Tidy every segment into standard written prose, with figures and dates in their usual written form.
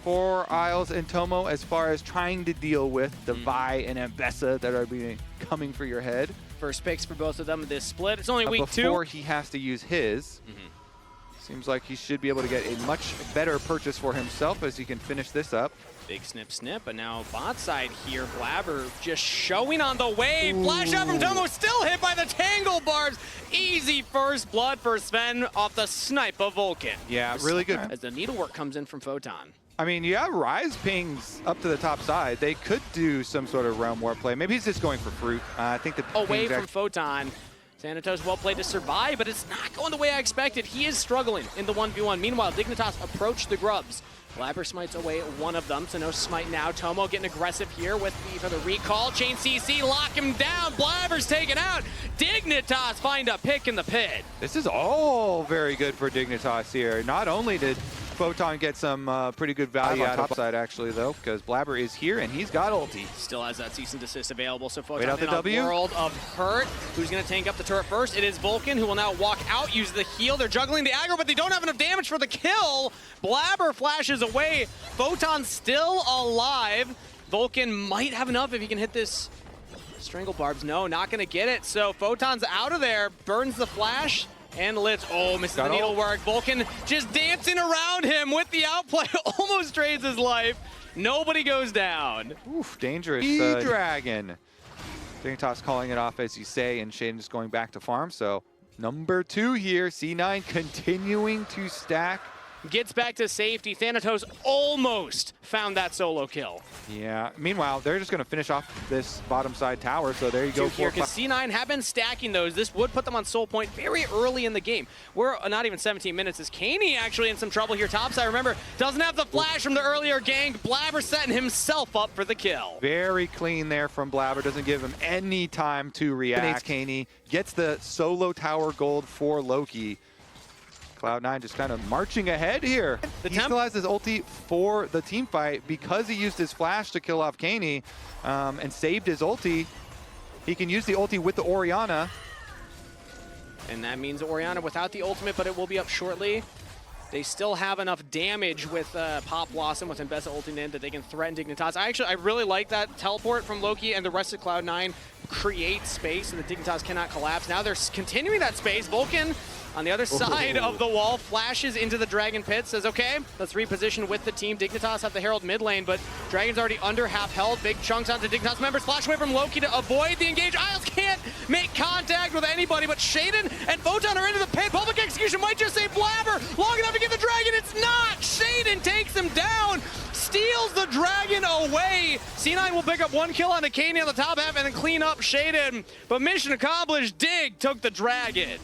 for Isles and Tomo as far as trying to deal with the Vi and Ambessa that are coming for your head. First picks for both of them this split. It's only week 2. Before he has to use his. Seems like he should be able to get a much better purchase for himself as he can finish this up. Big snip, but now bot side here, Blabber just showing on the wave. Flash out from Tomo, still hit by the Tangle Barbs. Easy first blood for Sven off the snipe of Vulcan. Yeah, really good. As the needlework comes in from Photon. I mean, you have Rise pings up to the top side. They could do some sort of realm war play. Maybe he's just going for fruit. I think the away from Photon. Thanatos well played to survive, but it's not going the way I expected. He is struggling in the 1v1. Meanwhile, Dignitas approach the Grubs. Blabber smites away one of them, so no smite now. Tomo getting aggressive here with for the recall. Chain CC, lock him down. Blabber's taken out. Dignitas find a pick in the pit. This is all very good for Dignitas here. Not only did Photon get some pretty good value out of topside actually though, because Blabber is here and he's got ulti. Still has that cease and desist available, so Photon out the in W. a world of hurt. Who's going to tank up the turret first? It is Vulcan, who will now walk out, use the heal. They're juggling the aggro, but they don't have enough damage for the kill. Blabber flashes away. Photon still alive. Vulcan might have enough if he can hit this Strangle Barbs. No, not going to get it. So Photon's out of there, burns the flash. And Litz, misses the needlework. Vulcan just dancing around him with the outplay, almost trades his life. Nobody goes down. Oof, dangerous. E-Dragon. Dignitas calling it off as you say, and Shaden just going back to farm. So number 2 here, C9 continuing to stack. Gets back to safety. Thanatos almost found that solo kill. Yeah. Meanwhile, they're just going to finish off this bottom side tower. So there you go. Here, because C9 have been stacking those. This would put them on soul point very early in the game. We're not even 17 minutes. Is Kaney actually in some trouble here topside? Remember, doesn't have the flash from the earlier gank. Blabber setting himself up for the kill. Very clean there from Blabber. Doesn't give him any time to react. Kaney gets the solo tower gold for Loki. Cloud9 just kind of marching ahead here. He still has his ulti for the team fight because he used his flash to kill off Kaney and saved his ulti. He can use the ulti with the Orianna. And that means Orianna without the ultimate, but it will be up shortly. They still have enough damage with Pop Blossom, with Ambessa ulting in, that they can threaten Dignitas. I really like that teleport from Loki and the rest of Cloud9. Create space so that Dignitas cannot collapse. Now they're continuing that space. Vulcan on the other side of the wall flashes into the Dragon pit, says, okay, let's reposition with the team. Dignitas have the Herald mid lane, but Dragon's already under half held. Big chunks onto Dignitas members. Flash away from Loki to avoid the engage. Isles can't make contact with anybody, but Shaden and Photon are into the pit. Public execution might just save Blabber. Long enough to get the Dragon. It's not. Shaden takes him down. Steals the Dragon away. C9 will pick up 1 kill on the Kaney on the top half and then clean up Shaden. But mission accomplished. Dig took the Dragon.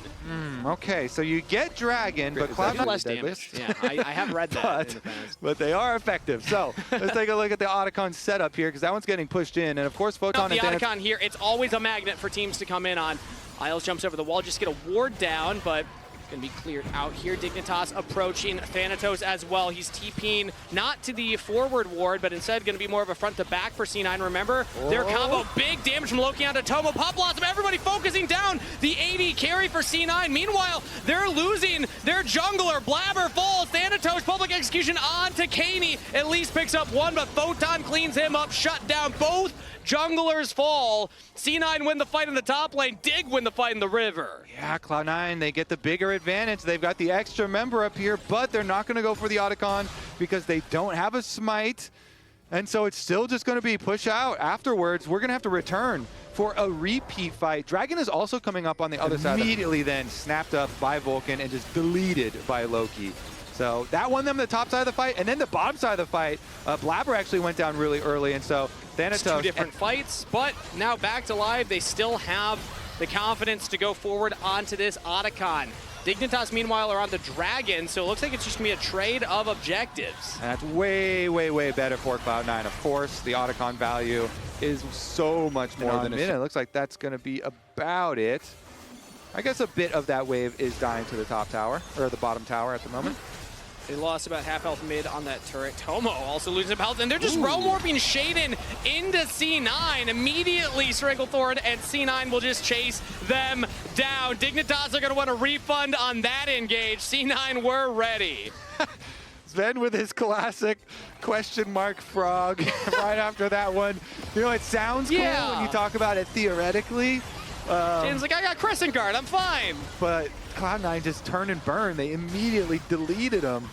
Okay, so you get Dragon, but Cloud9 less damage. Yeah, I have read that in the past. But they are effective. So let's take a look at the Otacon setup here, because that one's getting pushed in. And of course, Photon and the Otacon here, it's always a magnet for teams to come in on. Isles jumps over the wall, just get a ward down, but going to be cleared out here. Dignitas approaching Thanatos as well. He's TPing not to the forward ward, but instead going to be more of a front to back for C9. Remember, their combo, big damage from Loki onto Tomo. Pop Blossom, everybody focusing down the AD carry for C9. Meanwhile, they're losing their jungler. Blabber falls. Thanatos, public execution onto Kaney. At least picks up 1, but Photon cleans him up, shut down. Both junglers fall. C9 win the fight in the top lane. Dig win the fight in the river. Yeah, Cloud9, they get the bigger advantage. They've got the extra member up here, but they're not going to go for the Otacon because they don't have a smite. And so it's still just going to be push out afterwards. We're going to have to return for a repeat fight. Dragon is also coming up on the other side. Immediately then snapped up by Vulcan and just deleted by Loki. So that won them the top side of the fight, and then the bottom side of the fight, Blabber actually went down really early, and so Thanatos. 2 different fights, but now back to live. They still have the confidence to go forward onto this Otacon. Dignitas, meanwhile, are on the Dragon, so it looks like it's just going to be a trade of objectives. And that's way, way, way better for Cloud9. Of course, the Otacon value is so much more than a minute. It looks like that's going to be about it. I guess a bit of that wave is dying to the top tower, or the bottom tower at the moment. They lost about half health mid on that turret. Tomo also losing some health, and they're just realm warping Shaden into C9. Immediately, Stranglethorn and C9 will just chase them down. Dignitas are going to want a refund on that engage. C9 were ready. Sven with his classic question mark frog right after that one. You know, it sounds cool when you talk about it theoretically. Jaden's like, I got Crescent Guard, I'm fine. But Cloud9 just turn and burn. They immediately deleted him.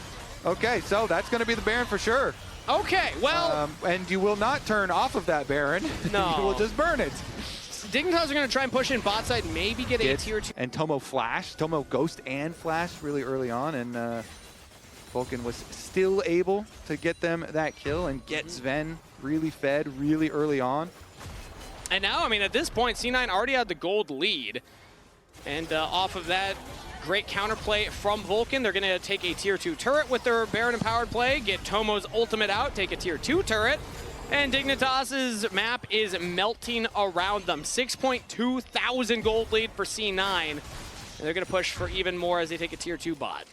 Okay, so that's going to be the Baron for sure. Okay, well. And you will not turn off of that Baron. No. You will just burn it. Dignitas are going to try and push in bot side, maybe get a tier 2. And Tomo flashed. Tomo ghost and flashed really early on, and Vulcan was still able to get them that kill and get Sven really fed really early on. And now, I mean, at this point, C9 already had the gold lead. And off of that great counterplay from Vulcan, they're going to take a tier 2 turret with their Baron empowered play, get Tomo's ultimate out, take a tier 2 turret. And Dignitas's map is melting around them. 6.2 thousand gold lead for C9. And they're going to push for even more as they take a tier 2 bot.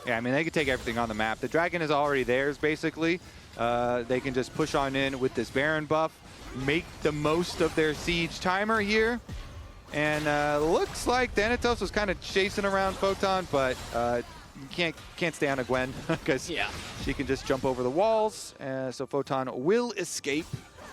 Yeah, I mean, they can take everything on the map. The Dragon is already theirs, basically. They can just push on in with this Baron buff, make the most of their siege timer here. And looks like Thanatos was kind of chasing around Photon, but you can't stay on a Gwen because she can just jump over the walls. So Photon will escape.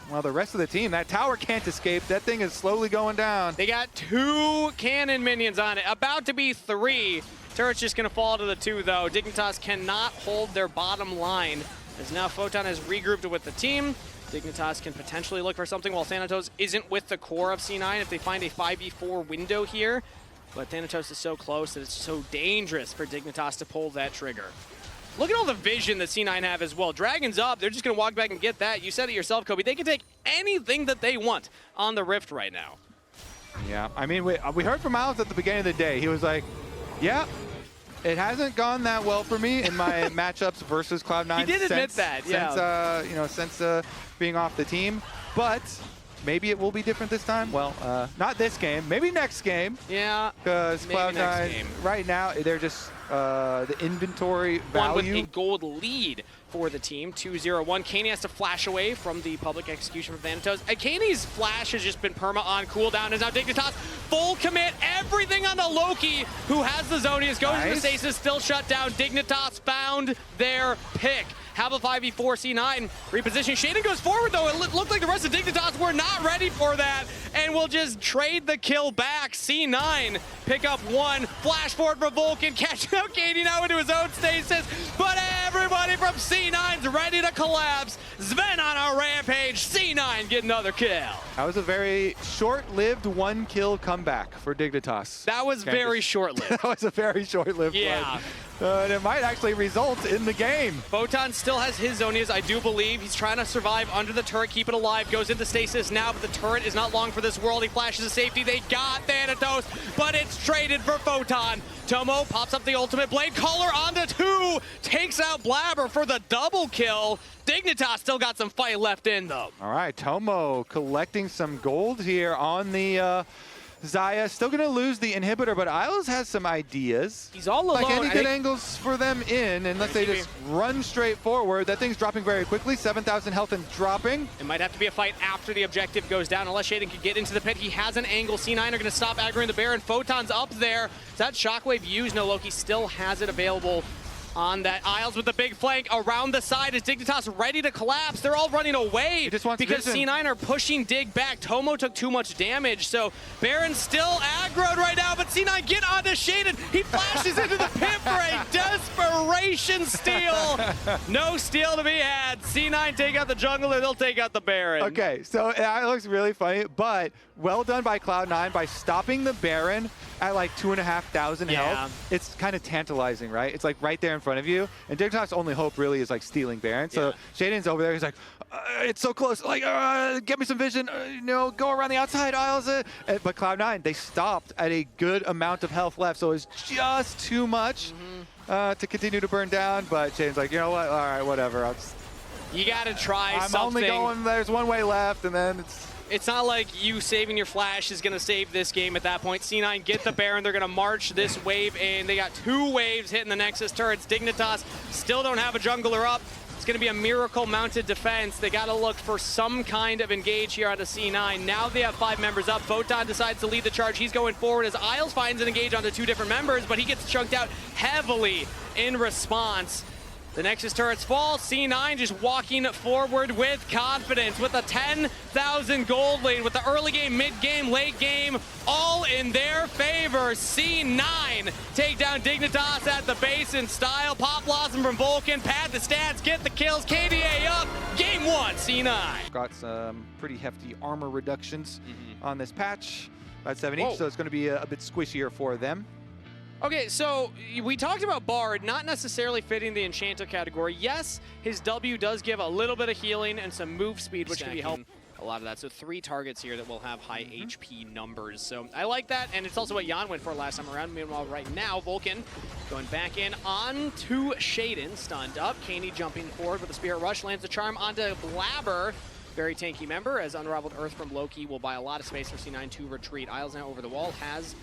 While the rest of the team, that tower can't escape. That thing is slowly going down. They got 2 cannon minions on it, about to be 3. Turret's just going to fall to the 2, though. Dignitas cannot hold their bottom line, as now Photon has regrouped with the team. Dignitas can potentially look for something while Thanatos isn't with the core of C9 if they find a 5v4 window here. But Thanatos is so close that it's so dangerous for Dignitas to pull that trigger. Look at all the vision that C9 have as well. Dragon's up. They're just going to walk back and get that. You said it yourself, Kobe. They can take anything that they want on the Rift right now. Yeah, I mean, we heard from Miles at the beginning of the day. He was like, yeah, it hasn't gone that well for me in my matchups versus Cloud9. He did admit that, yeah. Since being off the team. But maybe it will be different this time. Well, not this game. Maybe next game. Yeah, because Cloud9, right now, they're just the inventory value. One with a gold lead for the team, 2-0-1. Kaney has to flash away from the public execution from Thanatos. And Kaney's flash has just been perma on cooldown. Is now Dignitas full commit, everything on the Loki, who has the Zonius, goes to the stasis, still shut down. Dignitas found their pick. Have a 5v4 C9 reposition. Shaden goes forward, though. It looked like the rest of Dignitas were not ready for that, and will just trade the kill back. C9 pick up 1, flash forward from Vulcan, catching out Katie now into his own stasis, but everybody from C9's ready to collapse. Sven on a rampage. C9 get another kill. That was a very short-lived 1-kill comeback for Dignitas. That was very short-lived. That was a very short-lived one. And it might actually result in the game. Photon still has his Zonias, I do believe. He's trying to survive under the turret, keep it alive, goes into stasis now, but the turret is not long for this world. He flashes to safety. They got Thanatos, but it's traded for Photon. Tomo pops up the ultimate blade caller onto 2, takes out Blabber for the double kill. Dignitas still got some fight left in, though. All right, Tomo collecting some gold here on the Xayah. Still going to lose the inhibitor, but Isles has some ideas. He's all alone. Like any good angles for them in, unless they just run straight forward. That thing's dropping very quickly. 7,000 health and dropping. It might have to be a fight after the objective goes down, unless Shaden can get into the pit. He has an angle. C9 are going to stop aggroing the Baron. Photon's up there. That shockwave used. No, Loki still has it available on that. Isles with the big flank around the side. Is Dignitas ready to collapse? They're all running away because C9 are pushing Dig back. Tomo took too much damage, so Baron's still aggroed right now, but C9 get onto Shaden. He flashes into the pit for a desperation steal. No steal to be had. C9 take out the jungler, they'll take out the Baron. Okay, so it looks really funny, but well done by Cloud9 by stopping the Baron at like 2,500 health. It's kind of tantalizing, right? It's like right there in front of you. And Dignitas' only hope really is like stealing Baron. So Shaden's over there. He's like, it's so close. Like, get me some vision. Go around the outside aisles. But Cloud9, they stopped at a good amount of health left. So it's just too much to continue to burn down. But Shaden's like, you know what? All right, whatever. You got to try something. I'm only going, there's one way left, and then it's not like you saving your flash is going to save this game at that point. C9 get the Baron. They're going to march this wave in. They got 2 waves hitting the Nexus turrets. Dignitas still don't have a jungler up. It's going to be a miracle mounted defense. They got to look for some kind of engage here on the C9. Now they have 5 members up. Photon decides to lead the charge. He's going forward as Isles finds an engage onto 2 different members, but he gets chunked out heavily in response. The Nexus turrets fall. C9 just walking forward with confidence with a 10,000 gold lead with the early game, mid game, late game, all in their favor. C9 take down Dignitas at the base in style. Pop Blossom from Vulcan, pad the stats, get the kills. KDA up. Game 1, C9. Got some pretty hefty armor reductions on this patch. About 7 each, so it's going to be a bit squishier for them. Okay, so we talked about Bard not necessarily fitting the Enchanter category. Yes, his W does give a little bit of healing and some move speed, which can be helpful. A lot of that. So 3 targets here that will have high HP numbers. So I like that, and it's also what Jan went for last time around. Meanwhile, right now, Vulcan going back in onto Shaden, stunned up. Kaney jumping forward with a Spirit Rush, lands the Charm onto Blabber. Very tanky member, as Unraveled Earth from Loki will buy a lot of space for C9 to retreat. Isles now over the wall, has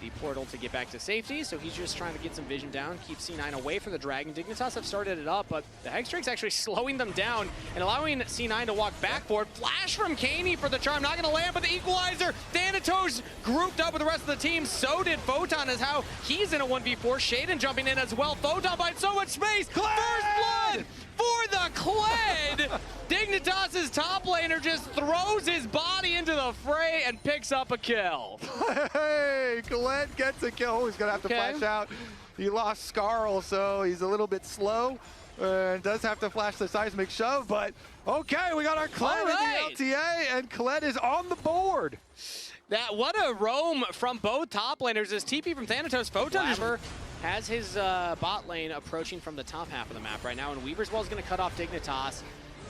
the portal to get back to safety, so he's just trying to get some vision down, keep C9 away from the Dragon. Dignitas have started it up, but the Hexdrake's actually slowing them down and allowing C9 to walk back forward. Flash from Kaney for the Charm, not going to land, but the Equalizer. Thanatos grouped up with the rest of the team, so did Photon, as how he's in a 1v4. Shaden jumping in as well. Photon finds so much space. First blood for the Kled. Dignitas' top laner just throws his body into the fray and picks up a kill. Hey, Colette gets a kill. He's going to have to flash out. He lost Skarl, so he's a little bit slow. Does have to flash the seismic shove, but okay, we got our Colette in the LTA, and Colette is on the board. What a roam from both top laners. This TP from Thanatos. Photon has his bot lane approaching from the top half of the map right now, and Weaver's Wall is going to cut off Dignitas.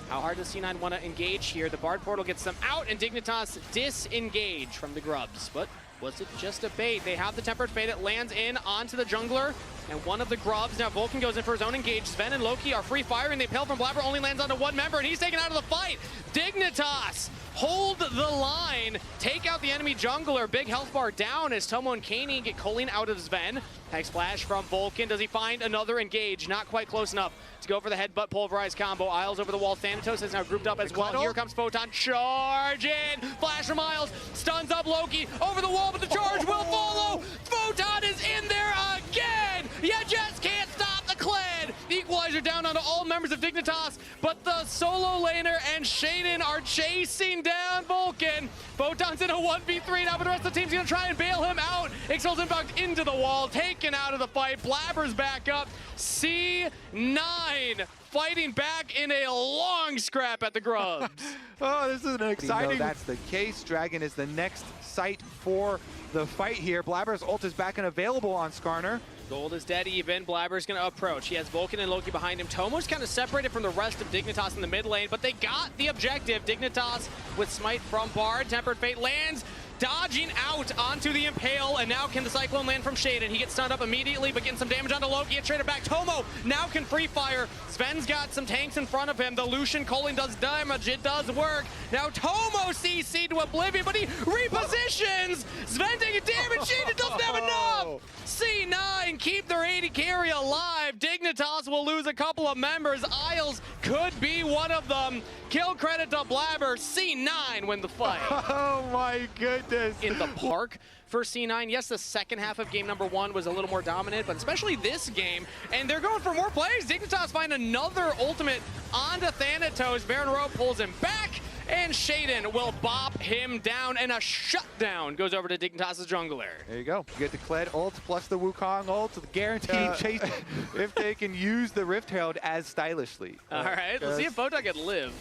How hard does C9 want to engage here? The Bard portal gets them out, and Dignitas disengage from the Grubs. But was it just a bait? They have the Tempered Fate. It lands in onto the jungler and one of the Grubs. Now Vulcan goes in for his own engage. Sven and Loki are free firing. The Impale from Blabber only lands onto one member, and he's taken out of the fight. Dignitas hold the line, take out the enemy jungler. Big health bar down as Tomo and Kaney get Colleen out of Sven. Hex Splash from Vulcan. Does he find another engage? Not quite close enough to go for the headbutt pulverized combo. Isles over the wall. Thanatos is now grouped up as well. Here comes Photon. Charge in. Flash from Isles. Stuns up Loki. Over the wall, but the charge will follow. Photon is in there again. You just can't stop the Kled. Equalizer down onto all members of Dignitas, but the solo laner and Shaden are chasing down Vulcan. Photon's in a 1v3 now, but the rest of the team's going to try and bail him out. Ixal's inbound into the wall, taken out of the fight. Blabber's back up. C9 fighting back in a long scrap at the Grubs. Oh, this is an exciting... That's the case. Dragon is the next site for the fight here. Blabber's ult is back and available on Skarner. Gold is dead even. Blabber's going to approach. He has Vulcan and Loki behind him. Tomo's kind of separated from the rest of Dignitas in the mid lane, but they got the objective. Dignitas with Smite from Bard. Tempered Fate lands, dodging out onto the Impale, and now can the Cyclone land from Shaden. He gets stunned up immediately, but getting some damage onto Loki. It's traded back. Tomo now can free fire. Sven's got some tanks in front of him. The Lucian Colin does damage. It does work. Now Tomo CC to oblivion, but he repositions. Sven taking damage. Shaden doesn't have enough. C9 keep their 80 carry alive. Dignitas will lose a couple of members. Isles could be one of them. Kill credit to Blabber. C9 win the fight. Oh my goodness. In the park for C9. Yes, the second half of game number 1 was a little more dominant, but especially this game. And they're going for more plays. Dignitas find another ultimate onto Thanatos. Baron Rowe pulls him back, and Shaden will bop him down, and a shutdown goes over to Dignitas' jungler. There you go. You get the Kled ult plus the Wukong ult, the guaranteed chase if they can use the Rift Herald as stylishly. All right, let's see if Photon can live.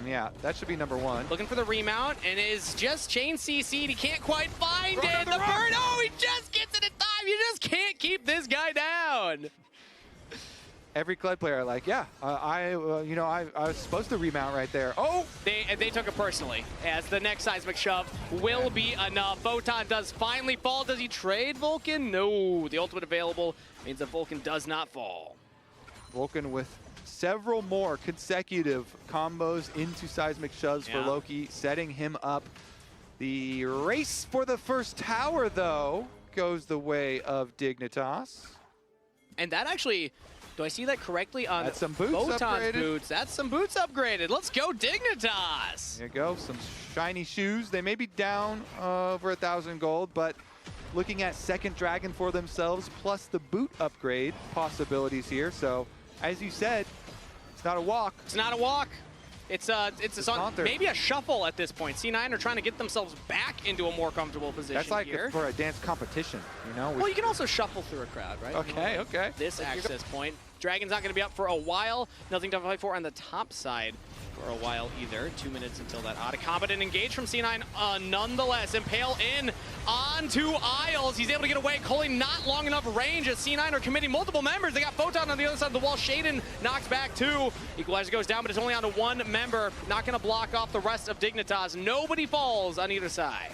Yeah, that should be number 1. Looking for the remount, and is just chain CC'd. He can't quite find it. The burn, oh, he just gets it in time. You just can't keep this guy down. Every Kled player like, yeah, I was supposed to remount right there. Oh! They took it personally, as the next seismic shove will be enough. Photon does finally fall. Does he trade Vulcan? No. The ultimate available means that Vulcan does not fall. Vulcan with several more consecutive combos into seismic shoves for Loki, setting him up. The race for the first tower, though, goes the way of Dignitas. And that actually... Do I see that correctly on That's some boots Photon's upgraded. boots? That's some boots upgraded. Let's go Dignitas. There you go, some shiny shoes. They may be down over 1,000 gold, but looking at second dragon for themselves, plus the boot upgrade possibilities here. So as you said, it's not a walk. It's not a walk. It's Counter. maybe a shuffle at this point. C9 are trying to get themselves back into a more comfortable position. That's like here. for a dance competition, you know? Well, you can also shuffle through a crowd, right? Okay, okay. This access point. Dragon's not going to be up for a while. Nothing to fight for on the top side for a while either. 2 minutes until that Otacon, but an engage from C9 nonetheless. Impale in onto Isles. He's able to get away. Coley not long enough range as C9 are committing multiple members. They got Photon on the other side of the wall. Shaden knocks back 2. Equalizer goes down, but it's only on to 1 member. Not going to block off the rest of Dignitas. Nobody falls on either side.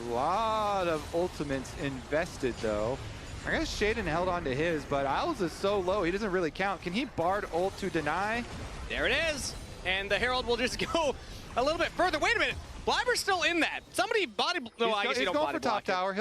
A lot of ultimates invested, though. I guess Shaden held on to his, but Isles is so low, he doesn't really count. Can he Bard ult to deny? There it is. And the Herald will just go a little bit further. Wait a minute. Blabber's still in that. Somebody body... No, I guess you don't body block for top tower.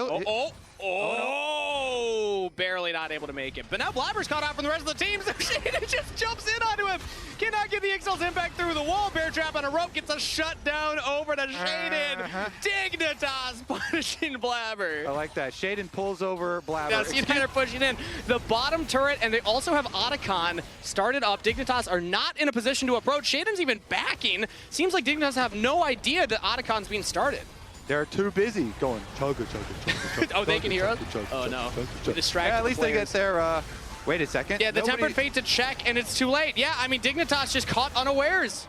Oh, barely not able to make it. But now Blabber's caught out from the rest of the team, so Shaden just jumps in onto him. Cannot get the Excel's impact through the wall. Bear trap on a rope gets a shutdown over to Shaden. Dignitas punishing Blabber. I like that. Shaden pulls over Blabber. Yeah, C9 are pushing in. The bottom turret, and they also have Otacon started up. Dignitas are not in a position to approach. Shaden's even backing. Seems like Dignitas have no idea that Otacon's being started. They're too busy going chugga, chugga, chugga, chugga. Oh, they can hear us? Oh, no. Distracted. Yeah, at least they get their, wait a second. Yeah, the Tempered Fate to check, and it's too late. Yeah, I mean, Dignitas just caught unawares.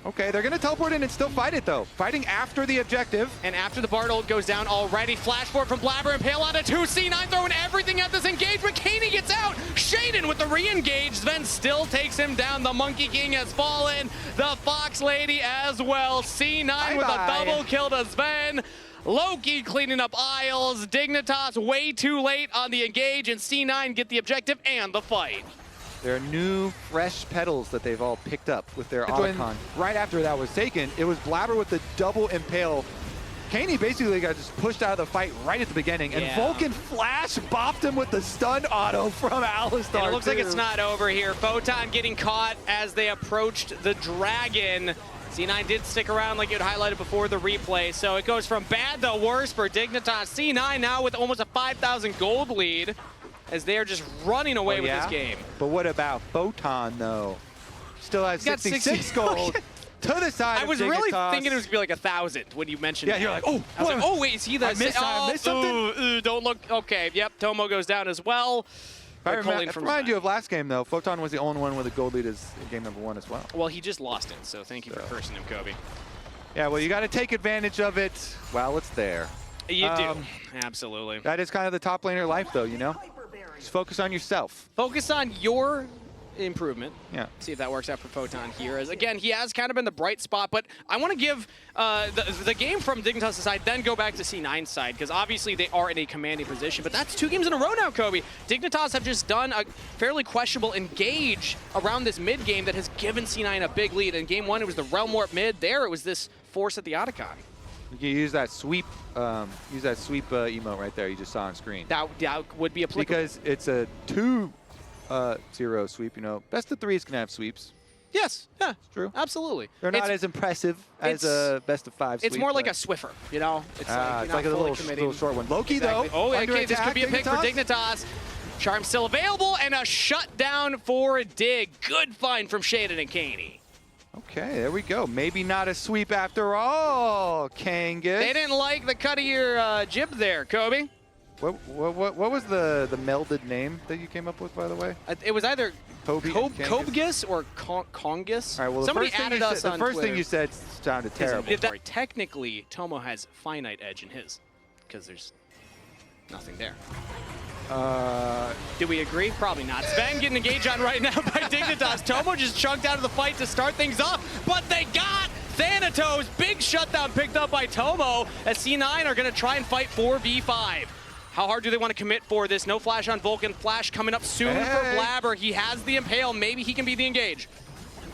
Okay, they're going to teleport in and still fight it, though. Fighting after the objective. And after the Bard ult goes down already, flashboard from Blabber, Impale onto 2. C9 throwing everything at this engagement. Kaney gets out. Shaden with the re-engage, then still takes him down. The Monkey King has fallen. The Fox Lady as well. C9 with a double kill to Sven. Loki cleaning up Isles. Dignitas way too late on the engage, and C9 get the objective and the fight. There are new, fresh petals that they've all picked up with their Otacon. Right after that was taken, it was Blabber with the double impale. Kaney basically got just pushed out of the fight right at the beginning, and Vulcan flash bopped him with the stun auto from Alistar. And it looks like it's not over here. Photon getting caught as they approached the Dragon. C9 did stick around like you had highlighted before the replay, so it goes from bad to worse for Dignitas. C9 now with almost a 5,000 gold lead, as they are just running away with this game. But what about Photon, though? Still has 66 gold to the side I was really thinking it was going to be like 1,000 when you mentioned that. Yeah, you're like, oh. I was like, oh, wait, is he the... I missed something? Don't look... Okay, yep, Tomo goes down as well. I remind you of last game, though. Photon was the only one with a gold lead as game number 1 as well. Well, he just lost it, so thank you for cursing him, Kobe. Yeah, well, you got to take advantage of it while it's there. You do. Absolutely. That is kind of the top laner life, though, you know? Just focus on yourself. Focus on your improvement. Yeah. See if that works out for Photon here. As again, he has kind of been the bright spot, but I want to give the game from Dignitas' side, then go back to C9's side, because obviously they are in a commanding position, but that's 2 games in a row now, Kobe. Dignitas have just done a fairly questionable engage around this mid game that has given C9 a big lead. In game 1, it was the Realm Warp mid. There, it was this force at the Otacon. You can use that sweep, emote right there you just saw on screen. That would be applicable. Because it's a 2-0 sweep, you know. Best of 3s can have sweeps. Yes, yeah, it's true. Absolutely. They're not as impressive as a best of 5 sweep. It's more like a Swiffer, you know? It's like a little short one. Loki, though. Oh, okay, this could be a pick for Dignitas. Charm still available, and a shutdown for Dig. Good find from Shaden and Kaney. Okay, there we go. Maybe not a sweep after all, Kangas. They didn't like the cut of your jib there, Kobe. What was the melded name that you came up with, by the way? It was either Kobgus or Kongus. All right, well, somebody added us on the first Twitter. thing you said sounded terrible. Technically, Tomo has finite edge in his, because there's nothing there. Do we agree? Probably not. Sven getting engaged on right now by Dignitas. Tomo just chunked out of the fight to start things off, but they got Thanatos. Big shutdown picked up by Tomo, as C9 are going to try and fight 4v5. How hard do they want to commit for this? No flash on Vulcan. Flash coming up soon for Blabber. He has the Impale. Maybe he can be the engage.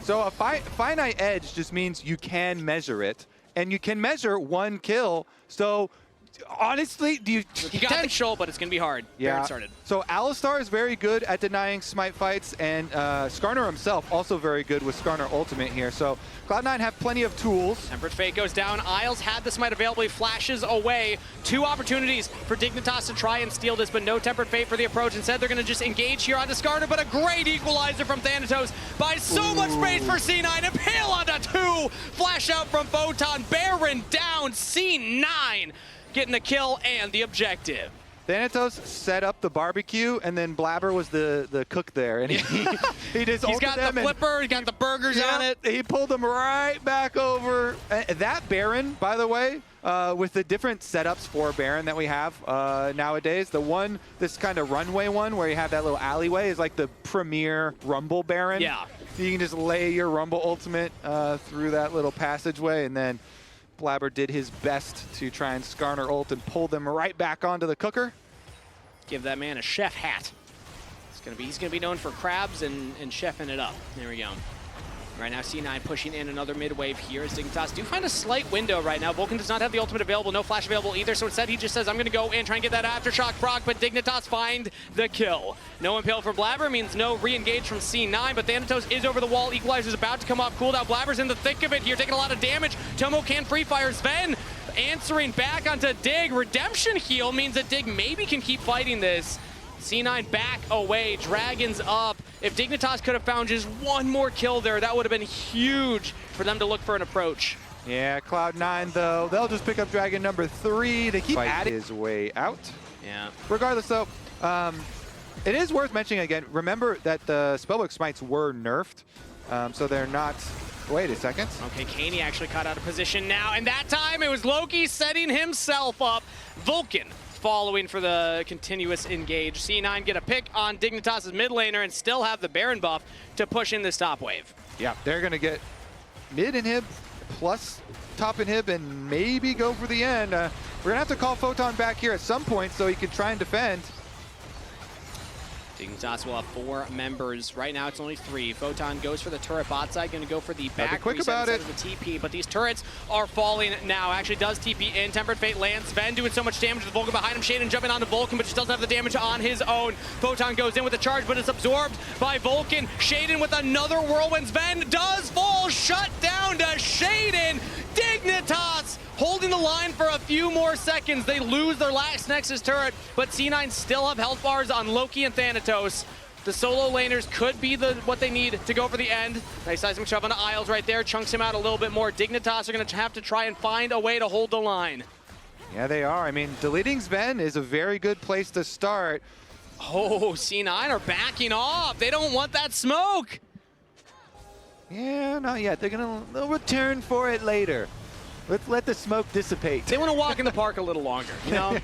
So a finite edge just means you can measure it, and you can measure 1 kill. So honestly, do you... The potential, but it's going to be hard. Yeah. Baron started. So Alistar is very good at denying smite fights, and Skarner himself also very good with Skarner ultimate here. So Cloud9 have plenty of tools. Tempered Fate goes down. Isles had the smite available. He flashes away. 2 opportunities for Dignitas to try and steal this, but no Tempered Fate for the approach. Instead, they're going to just engage here onto Skarner, but a great equalizer from Thanatos. Buys so much space for C9. Impale onto 2. Flash out from Photon. Baron down. C9 getting the kill and the objective. Thanatos set up the barbecue, and then Blabber was the cook there, and he just He's got the flipper, he got the burgers on it. He pulled them right back over. That Baron, by the way, with the different setups for Baron that we have nowadays, the one, this kind of runway one where you have that little alleyway is like the premier Rumble Baron. Yeah. You can just lay your Rumble ultimate through that little passageway, and then Blabber did his best to try and Skarner ult and pull them right back onto the cooker. Give that man a chef hat. He's gonna be known for crabs and chefing it up. There we go. Right now, C9 pushing in another mid wave here as Dignitas do find a slight window right now. Vulcan does not have the ultimate available, no flash available either, so instead he just says, I'm going to go in, try and get that Aftershock proc, but Dignitas find the kill. No impale from Blabber means no re-engage from C9, but Thanatos is over the wall. Equalizer's about to come off cooldown. Blabber's in the thick of it here, taking a lot of damage. Tomo can free fire. Sven answering back onto Dig. Redemption heal means that Dig maybe can keep fighting this. C9 back away, Dragons up. If Dignitas could have found just one more kill there, that would have been huge for them to look for an approach. Yeah, Cloud9 though, they'll just pick up Dragon number 3 to keep adding his way out. Yeah. Regardless though, it is worth mentioning again, remember that the Spellbook Smites were nerfed, so they're not... Wait a second. Okay, Kaney actually caught out of position now, and that time it was Loki setting himself up. Vulcan following for the continuous engage. C9 get a pick on Dignitas' mid laner and still have the Baron buff to push in this top wave. Yeah, they're going to get mid inhib plus top inhib and maybe go for the end. We're going to have to call Photon back here at some point so he can try and defend. Dignitas will have 4 members. Right now it's only 3. Photon goes for the turret bot side, going to go for the back quick about it. The TP, but these turrets are falling now. Actually does TP in. Tempered Fate lands. Sven doing so much damage with Vulcan behind him. Shaden jumping onto Vulcan, but just doesn't have the damage on his own. Photon goes in with the charge, but it's absorbed by Vulcan. Shaden with another whirlwind. Sven does fall. Shut down to Shaden. Dignitas holding the line for a few more seconds. They lose their last Nexus turret, but C9 still have health bars on Loki and Thanatos. The solo laners could be what they need to go for the end. Nice seismic shove onto Isles right there, chunks him out a little bit more. Dignitas are going to have to try and find a way to hold the line. Yeah, they are. I mean, deleting Sven is a very good place to start. Oh, C9 are backing off. They don't want that smoke. Yeah, not yet. They'll return for it later. Let's let the smoke dissipate. They want to walk in the park a little longer, you know?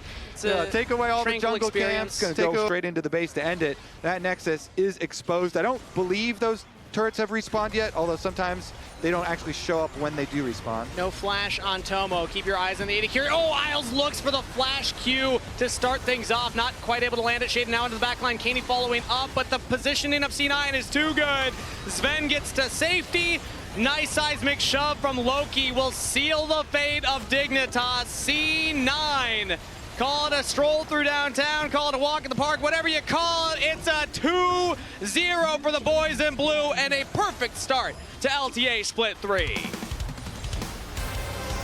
Take away all the jungle experience. camps, gonna go straight into the base to end it. That Nexus is exposed. I don't believe those turrets have respawned yet, although sometimes they don't actually show up when they do respawn. No flash on Tomo. Keep your eyes on the AD carry. Oh, Isles looks for the flash Q to start things off. Not quite able to land it. Shaden now into the back line. Kaney following up, but the positioning of C9 is too good. Sven gets to safety. Nice seismic shove from Loki will seal the fate of Dignitas. C9. Call it a stroll through downtown, call it a walk in the park, whatever you call it. It's a 2-0 for the boys in blue and a perfect start to LTA Split 3.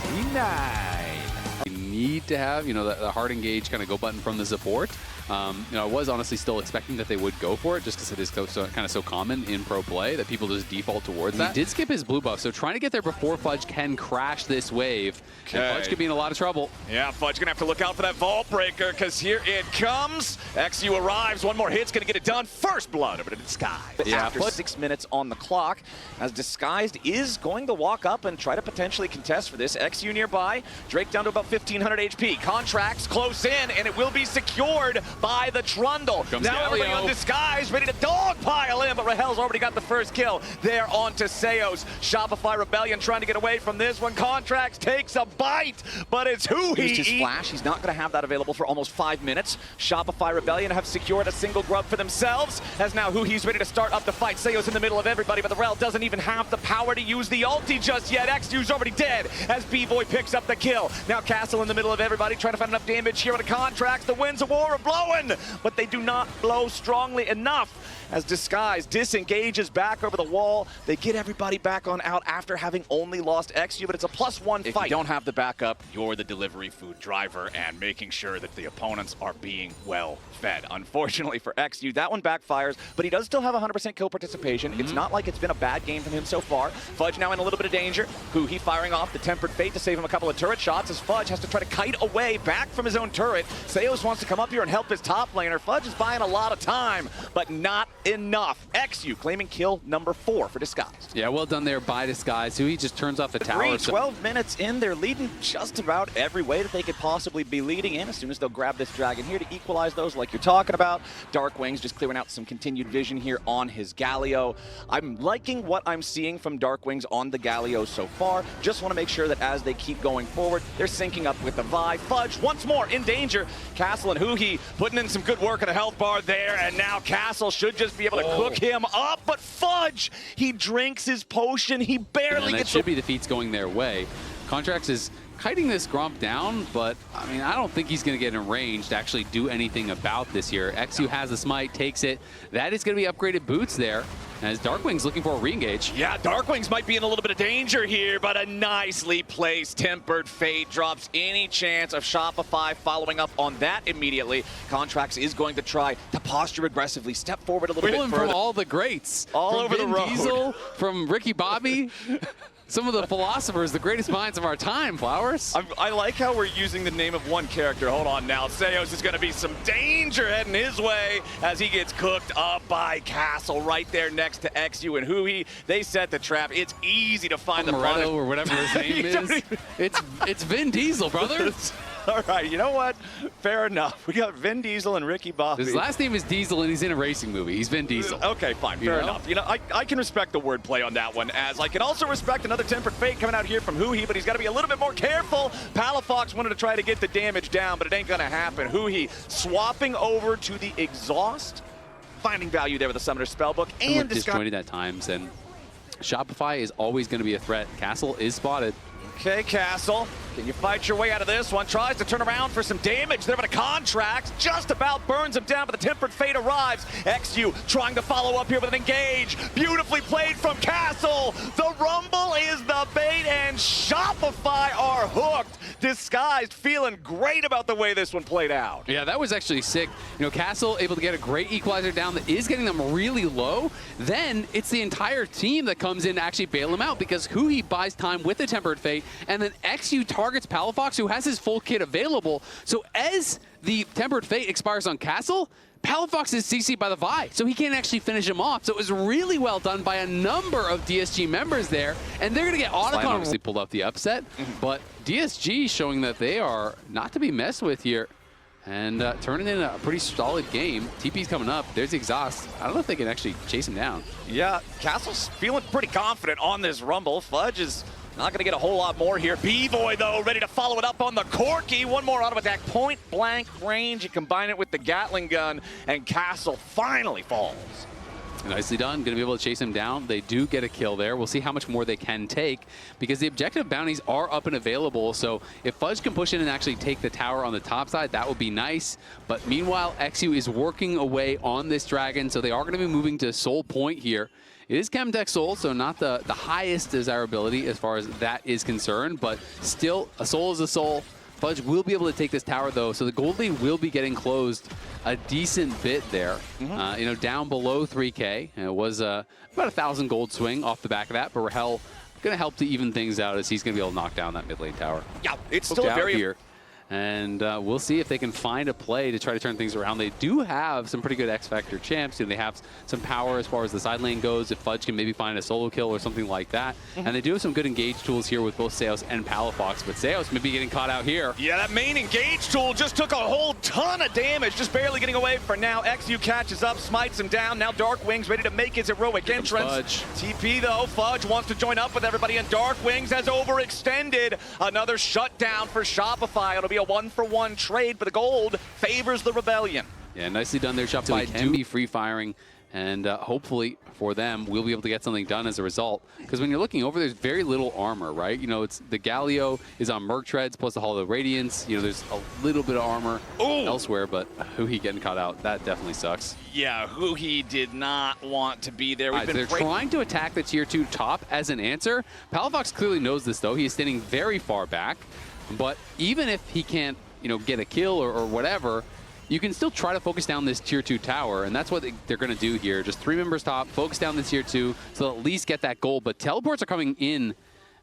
C9. You need to have, the hard engage kind of go button from the support. I was honestly still expecting that they would go for it just because it is so common in pro play that people just default towards that. He did skip his blue buff, so trying to get there before Fudge can crash this wave. Okay. And Fudge could be in a lot of trouble. Yeah, Fudge gonna have to look out for that vault breaker because here it comes. XU arrives, one more hit's gonna get it done. First blood over to Disguise. Yeah, after 6 minutes on the clock, as Disguised is going to walk up and try to potentially contest for this. XU nearby, Drake down to about 1,500 HP. Contracts close in, and it will be secured by the Trundle. Now everybody on Disguise ready to dogpile in, but Rahel's already got the first kill. They're on to Seos. Shopify Rebellion trying to get away from this one. Contracts takes a bite, but it's who he used his flash. He's not going to have that available for almost 5 minutes. Shopify Rebellion have secured a single grub for themselves, as now Huhi's ready to start up the fight. Seos in the middle of everybody, but the Rel doesn't even have the power to use the ulti just yet. XU's already dead as B-Boy picks up the kill. Now Castle in the middle of everybody trying to find enough damage here on the contracts. The winds of war are blowing, but they do not blow strongly enough as Disguise disengages back over the wall. They get everybody back on out after having only lost XU, but it's a +1 If fight. you don't have the backup, you're the delivery food driver and making sure that the opponents are being well fed. Unfortunately for XU, that one backfires, but he does still have 100% kill participation. It's not like it's been a bad game from him so far. Fudge now in a little bit of danger. Huhi firing off the Tempered Fate to save him a couple of turret shots as Fudge has to try to kite away back from his own turret. Seos wants to come up here and help his top laner. Fudge is buying a lot of time, but not enough. XU claiming kill number 4 for Disguise. Yeah, well done there by Disguise. He just turns off the tower. 12 minutes in, they're leading just about every way that they could possibly be leading in. As soon as they'll grab this dragon here to equalize those like you're talking about. Darkwing's just clearing out some continued vision here on his Galio. I'm liking what I'm seeing from Darkwings on the Galio so far. Just want to make sure that as they keep going forward, they're syncing up with the Vi. Fudge once more in danger. Castle and Huhi putting in some good work on a health bar there, and now Castle should just be able to cook him up, but Fudge, he drinks his potion. He barely that gets should be the feats going their way. Contracts is kiting this Gromp down, but I mean, I don't think he's going to get in range to actually do anything about this here. XU has the smite, takes it. That is going to be upgraded boots there, as Darkwing's looking for a re-engage. Yeah, Darkwings might be in a little bit of danger here, but a nicely placed Tempered Fate drops any chance of Shopify following up on that immediately. Contracts is going to try to posture aggressively, step forward a little bit Pulling further. from all the greats. All from over the Vin road. Diesel, from Ricky Bobby. Some of the philosophers, the greatest minds of our time, Flowers. I like how we're using the name of one character. Hold on now. Seos is going to be some danger heading his way as he gets cooked up by Castle right there next to XU and Huhi. They set the trap. It's easy to find the Moretto, punish. or whatever his name is. It's Vin Diesel, brother. All right, you know what? Fair enough. We got Vin Diesel and Ricky Bobby. His last name is Diesel, and he's in a racing movie. He's Vin Diesel. Okay, fine. Fair enough. You know, I can respect the wordplay on that one, as I can also respect another Tempered Fate coming out here from Huhi, but he's got to be a little bit more careful. Palafox wanted to try to get the damage down, but it ain't going to happen. Huhi swapping over to the Exhaust, finding value there with the Summoner Spellbook, and disjointed at times, and Shopify is always going to be a threat. Castle is spotted. Okay, Castle, can you fight your way out of this one? Tries to turn around for some damage there, but a contract just about burns him down, but the Tempered Fate arrives. XU trying to follow up here with an engage. Beautifully played from Castle. The Rumble is the bait, and Shopify are hooked. Disguised, feeling great about the way this one played out. Yeah, that was actually sick. You know, Castle able to get a great equalizer down that is getting them really low. Then it's the entire team that comes in to actually bail him out, because Huhi buys time with the Tempered Fate, and then XU targets Palafox, who has his full kit available. So as the Tempered Fate expires on Castle, Palafox is CC'd by the Vi, so he can't actually finish him off. So it was really well done by a number of DSG members there, and they're going to get Otacon. Obviously pulled off the upset, but DSG showing that they are not to be messed with here, and turning in a pretty solid game. TP's coming up. There's the Exhaust. I don't know if they can actually chase him down. Yeah, Castle's feeling pretty confident on this Rumble. Fudge is not going to get a whole lot more here. B-Boy, though, ready to follow it up on the Corki. One more auto attack, point blank range. You combine it with the Gatling gun, and Castle finally falls. Nicely done. Going to be able to chase him down. They do get a kill there. We'll see how much more they can take, because the objective bounties are up and available. So if Fudge can push in and actually take the tower on the top side, that would be nice. But meanwhile, XU is working away on this dragon, so they are going to be moving to Soul Point here. It is Chemtech Soul, so not the highest desirability as far as that is concerned, but still, a soul is a soul. Fudge will be able to take this tower, though, so the gold lead will be getting closed a decent bit there. You know, down below 3K. And it was about 1,000 gold swing off the back of that, but Rahel going to help to even things out, as he's going to be able to knock down that mid lane tower. Yeah, it's still a very... here. And we'll see if they can find a play to try to turn things around. They do have some pretty good X-Factor champs. They have some power as far as the side lane goes. If Fudge can maybe find a solo kill or something like that. And they do have some good engage tools here with both Seos and Palafox. But Seos may be getting caught out here. Yeah, that main engage tool just took a whole ton of damage, just barely getting away for now. XU catches up, smites him down. Now Darkwing's ready to make his heroic entrance. TP though, Fudge wants to join up with everybody, and Darkwings has overextended. Another shutdown for Shopify. It'll be a 1-for-1 trade, but the gold favors the Rebellion. Yeah, nicely done there. Shopify can be free firing, and hopefully for them, we'll be able to get something done as a result. Because when you're looking over, there's very little armor, right? You know, it's the Galio is on Merc Treads plus the Hollow Radiance. You know, there's a little bit of armor elsewhere, but Huhi getting caught out, that definitely sucks. Yeah, Huhi did not want to be there. They're trying to attack the tier 2 top as an answer. Palafox clearly knows this, though. He is standing very far back. But even if he can't, you know, get a kill or whatever, you can still try to focus down this tier 2 tower, and that's what they're going to do here. Just 3 members top, focus down the tier 2, so they'll at least get that gold. But teleports are coming in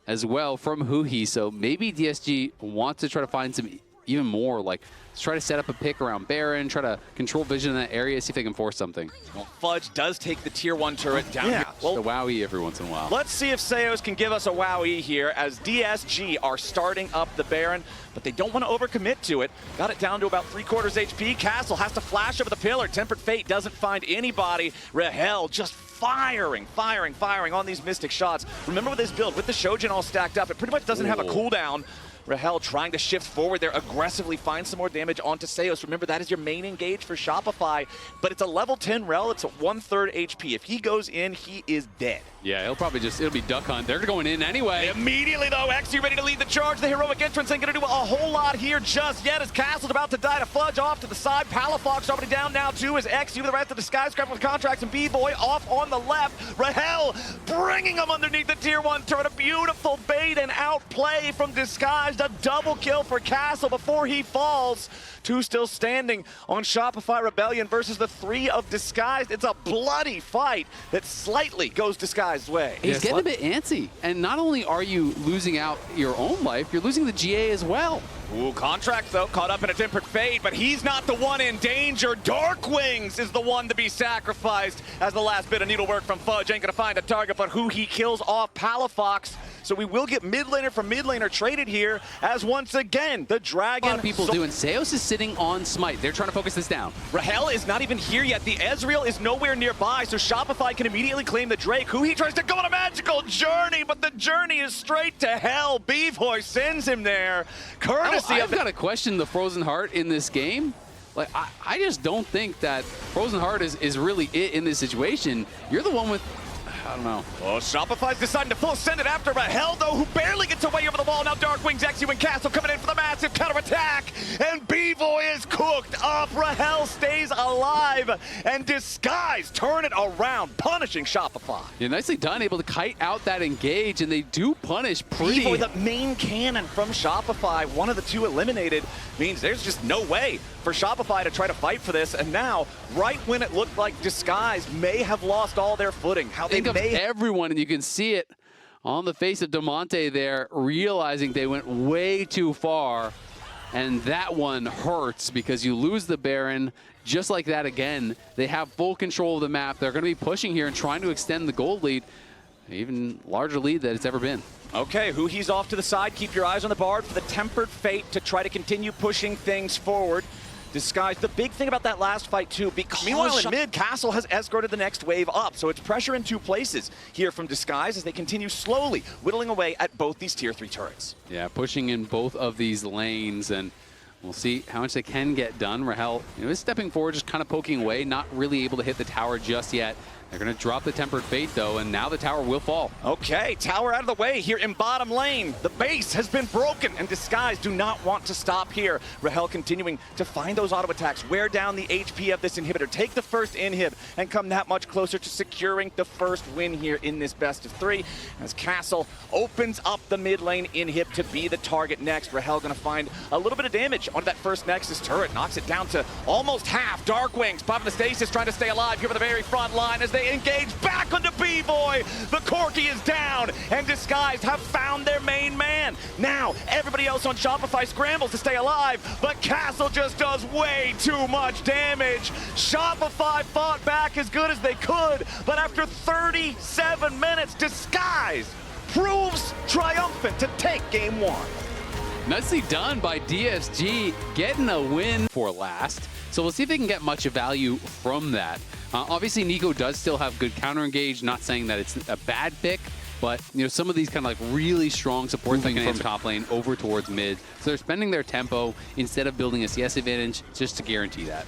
as well from Huhi, so maybe DSG wants to try to find some even more, like try to set up a pick around Baron, try to control vision in that area, see if they can force something. Well, Fudge does take the tier 1 turret down. Yeah, well, the WoW-E every once in a while. Let's see if Seos can give us a WoW-E here as DSG are starting up the Baron, but they don't want to overcommit to it. Got it down to about 3/4 HP. Castle has to flash over the pillar. Tempered Fate doesn't find anybody. Rahel just firing on these Mystic shots. Remember with this build, with the Shojin all stacked up, it pretty much doesn't have a cooldown. Rahel trying to shift forward there, aggressively find some more damage onto Seos. Remember, that is your main engage for Shopify, but it's a level 10 rel. It's a 1/3 HP. If he goes in, he is dead. Yeah, he'll probably just, it'll be duck hunt. They're going in anyway. Immediately, though, XU ready to lead the charge. The heroic entrance ain't going to do a whole lot here just yet as Castle's about to die to Fudge off to the side. Palafox already down now, too, as XU with the rest of the Skyscraper with contracts and B-Boy off on the left. Rahel bringing him underneath the tier 1 turret. A beautiful bait and outplay from Disguised. A double kill for Castle before he falls. 2 still standing on Shopify Rebellion versus the 3 of Disguised. It's a bloody fight that slightly goes Disguised's way. He's getting a bit antsy. And not only are you losing out your own life, you're losing the GA as well. Ooh, Contract, though, caught up in a Tempered Fate, but he's not the one in danger. Darkwings is the one to be sacrificed as the last bit of needlework from Fudge ain't going to find a target, but who he kills off Palafox. So we will get mid laner from mid laner traded here as once again, the Dragon... A lot of people doing. Seos is sitting on Smite. They're trying to focus this down. Rahel is not even here yet. The Ezreal is nowhere nearby, so Shopify can immediately claim the Drake, who he tries to go on a magical journey, but the journey is straight to hell. Beevoy sends him there. I've got to question the Frozen Heart in this game. Like, I just don't think that Frozen Heart is really it in this situation. You're the one with... I don't know. Oh, Shopify's deciding to full send it after Rahel, though, who barely gets away over the wall. Now Darkwings, XU, and Castle coming in for the massive counterattack. And B-Boy is cooked up. Rahel stays alive. And Disguise turn it around, punishing Shopify. Yeah, nicely done. Able to kite out that engage, and they do punish pretty. B-Boy, the main cannon from Shopify, one of the 2 eliminated, means there's just no way for Shopify to try to fight for this. And now, right when it looked like Disguise may have lost all their footing, how they may everyone, and you can see it on the face of Damonte there, realizing they went way too far, and that one hurts because you lose the Baron just like that again. They have full control of the map. They're going to be pushing here and trying to extend the gold lead, even larger lead than it's ever been. Okay, Huhi's off to the side. Keep your eyes on the Bard for the Tempered Fate to try to continue pushing things forward. Disguise. The big thing about that last fight, too, because meanwhile in mid, Castle has escorted the next wave up, so it's pressure in 2 places here from Disguise as they continue slowly whittling away at both these tier 3 turrets. Yeah, pushing in both of these lanes, and we'll see how much they can get done. Rahel, is stepping forward, just kind of poking away, not really able to hit the tower just yet. They're going to drop the Tempered Fate, though, and now the tower will fall. Okay, tower out of the way here in bottom lane. The base has been broken, and Disguise do not want to stop here. Rahel continuing to find those auto attacks, wear down the HP of this inhibitor, take the first inhib, and come that much closer to securing the first win here in this best of 3. As Castle opens up the mid lane inhib to be the target next. Rahel going to find a little bit of damage onto that first Nexus turret, knocks it down to almost half. Darkwings popping the stasis, trying to stay alive here for the very front line as they engage back onto B-Boy. The Corky is down, and Disguised have found their main man. Now, everybody else on Shopify scrambles to stay alive, but Castle just does way too much damage. Shopify fought back as good as they could, but after 37 minutes, Disguised proves triumphant to take game one. Nicely done by DSG, getting a win for last. So we'll see if they can get much value from that. Obviously, Nico does still have good counter engage. Not saying that it's a bad pick, but some of these kind of like really strong support things from top lane over towards mid. So they're spending their tempo instead of building a CS advantage just to guarantee that.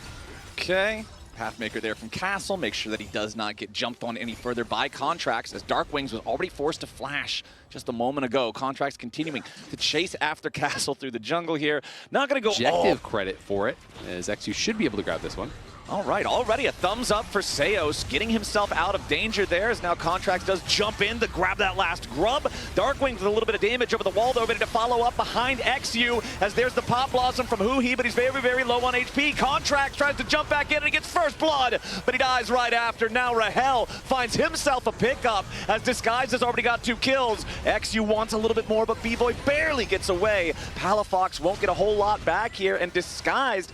Okay. Pathmaker there from Castle, make sure that he does not get jumped on any further by Contracts, as Darkwings was already forced to flash just a moment ago. Contracts continuing to chase after Castle through the jungle here. Not going to go Objective credit for it, as XU should be able to grab this one. All right, already a thumbs up for Seos, getting himself out of danger there, as now Contracts does jump in to grab that last grub. Darkwing with a little bit of damage over the wall, though, ready to follow up behind XU, as there's the Pop Blossom from Huhi, but he's very, very low on HP. Contracts tries to jump back in, and he gets first blood, but he dies right after. Now Rahel finds himself a pickup, as Disguise has already got 2 kills. XU wants a little bit more, but B-Boy barely gets away. Palafox won't get a whole lot back here, and Disguised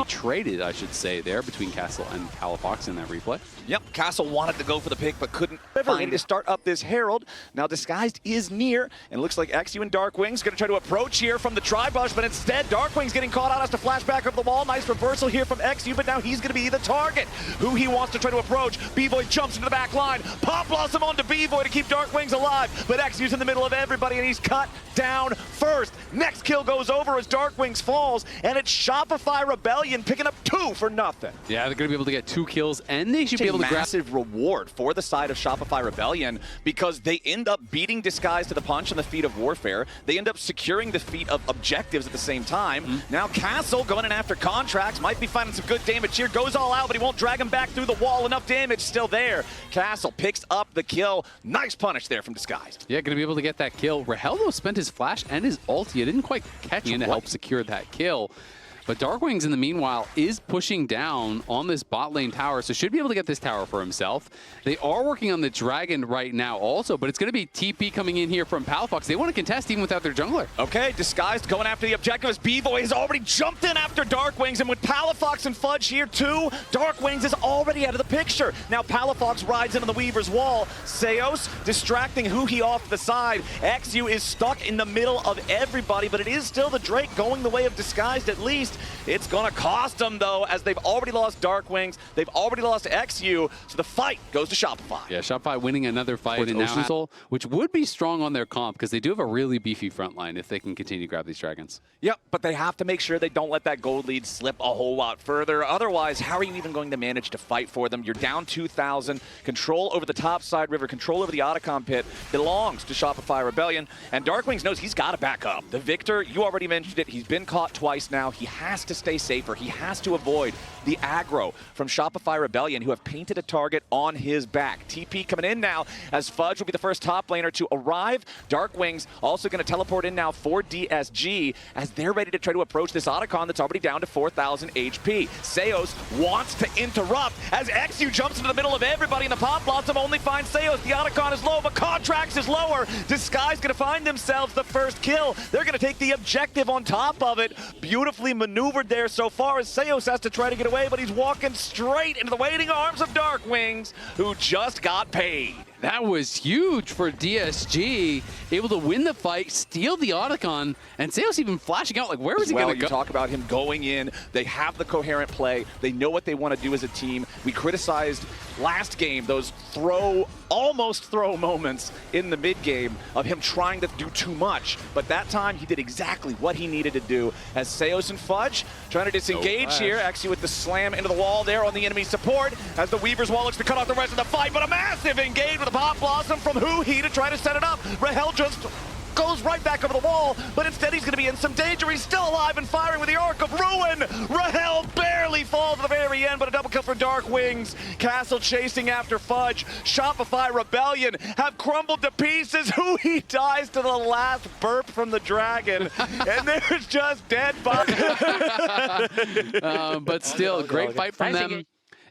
traded, I should say, there between Castle and Palafox in that replay. Yep, Castle wanted to go for the pick, but couldn't find to start up this Herald. Now Disguised is near, and looks like XU and Darkwing's going to try to approach here from the Tri-Bush, but instead Darkwing's getting caught out, has to flash back over the wall. Nice reversal here from XU, but now he's going to be the target. Who he wants to try to approach. B-Boy jumps into the back line. Pop Blossom onto B-Boy to keep Darkwing's alive, but XU's in the middle of everybody, and he's cut down first. Next kill goes over as Darkwing's falls, and it's Shopify Rebellion picking up 2 for nothing. Yeah, they're going to be able to get 2 kills, and they should be able to grab massive reward for the side of Shopify Rebellion, because they end up beating Disguise to the punch on the feat of Warfare. They end up securing the feat of Objectives at the same time. Now Castle going in after Contracts, might be finding some good damage here, goes all out, but he won't drag him back through the wall. Enough damage still there. Castle picks up the kill. Nice punish there from Disguised. Yeah, going to be able to get that kill. Rahel, though, spent his flash and his ulti. It didn't quite catch in to help secure that kill. But Darkwings, in the meanwhile, is pushing down on this bot lane tower, so should be able to get this tower for himself. They are working on the Dragon right now also, but it's going to be TP coming in here from Palafox. They want to contest even without their jungler. Okay, Disguised going after the objective as B-Boy has already jumped in after Darkwings, and with Palafox and Fudge here too, Darkwings is already out of the picture. Now Palafox rides into the Weaver's wall. Seos distracting Huhi off the side. XU is stuck in the middle of everybody, but it is still the Drake going the way of Disguised at least. It's gonna cost them though, as they've already lost Darkwings, they've already lost XU, so the fight goes to Shopify. Yeah, Shopify winning another fight in now, which would be strong on their comp, because they do have a really beefy front line if they can continue to grab these dragons. Yep, but they have to make sure they don't let that gold lead slip a whole lot further. Otherwise, how are you even going to manage to fight for them? You're down 2,000. Control over the top side river, control over the Otacon pit belongs to Shopify Rebellion, and Darkwings knows he's got to back up. The Victor, you already mentioned it, he's been caught twice now. He has to stay safer. He has to avoid the aggro from Shopify Rebellion, who have painted a target on his back. TP coming in now, as Fudge will be the first top laner to arrive. Darkwings also going to teleport in now for DSG, as they're ready to try to approach this Otacon that's already down to 4,000 HP. Seos wants to interrupt, as XU jumps into the middle of everybody, and the Pop Blossom only finds Seos. The Otacon is low, but Contracts is lower. Disguise going to find themselves the first kill. They're going to take the objective on top of it. Beautifully maneuvered there so far, as Seos has to try to get away, but he's walking straight into the waiting arms of Darkwings, who just got paid. That was huge for DSG, able to win the fight, steal the Otacon, and Seos even flashing out, like, where was he going to go? You talk about him going in. They have the coherent play. They know what they want to do as a team. We criticized last game those almost throw moments in the mid game of him trying to do too much, but that time he did exactly what he needed to do, as Seos and Fudge trying to disengage here, actually with the slam into the wall there on the enemy support, as the Weaver's wall looks to cut off the rest of the fight, but a massive engage with a Pop Blossom from Huhi to try to set it up. Rahel just goes right back over the wall, but instead he's going to be in some danger. He's still alive and firing with the Arc of Ruin. Rahel barely falls at the very end, but a double kill for Darkwings. Castle chasing after Fudge. Shopify Rebellion have crumbled to pieces. Huhi dies to the last burp from the dragon, and there's just dead bodies. But still, great fight from them.